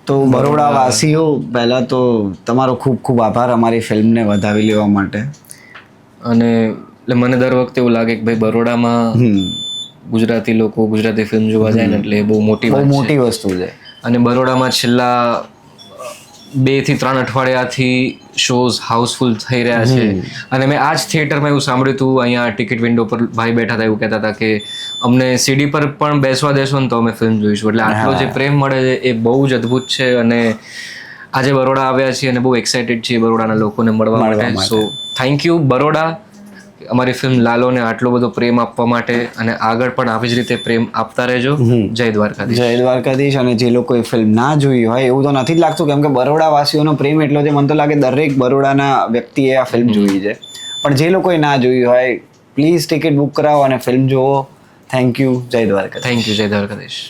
તો બરોડાવાસીઓ પહેલાં તો તમારો ખૂબ ખૂબ આભાર અમારી ફિલ્મને વધાવી લેવા માટે. અને એટલે મને દર વખતે એવું લાગે કે ભાઈ બરોડામાં ગુજરાતી લોકો ગુજરાતી ફિલ્મ જોવા જાય ને એટલે બહુ મોટી બહુ વાત છે. મોટી વસ્તુ છે. અને બરોડામાં છેલ્લા 2 થી 3 અઠવાડિયાથી શોઝ હાઉસફુલ થઈ રહ્યા છે. અને મેં આ જ થિયેટરમાં એવું સાંભળ્યું હતું, અહીંયા ટિકિટ વિન્ડો પર ભાઈ બેઠા હતા, એવું કહેતા હતા કે અમને સીડી પર પણ બેસવા દેશો ને તો અમે ફિલ્મ જોઈશું. એટલે આટલો જે પ્રેમ મળે છે એ બહુ જ અદ્ભુત છે. અને આજે બરોડા આવ્યા છીએ અને બહુ એક્સાઇટેડ છીએ બરોડાના લોકોને મળવા માટે. સો થેન્ક યુ બરોડા, અમારી ફિલ્મ લાલોને આટલો બધો પ્રેમ આપવા માટે, અને આગળ પણ આવી જ રીતે પ્રેમ આપતા રહેજો. જય દ્વારકાધીશ. જય દ્વારકાધીશ. અને જે લોકોએ ફિલ્મ ના જોઈ હોય એવું તો નથી જ લાગતું, કેમ કે બરોડાવાસીઓનો પ્રેમ એટલો છે, મને તો લાગે દરેક બરોડાના વ્યક્તિએ આ ફિલ્મ જોઈ છે. પણ જે લોકોએ ના જોઈ હોય પ્લીઝ ટિકિટ બુક કરાવો અને ફિલ્મ જોવો. Thank you. જય દ્વારકાધીશ. Thank you. જય દ્વારકાધીશ.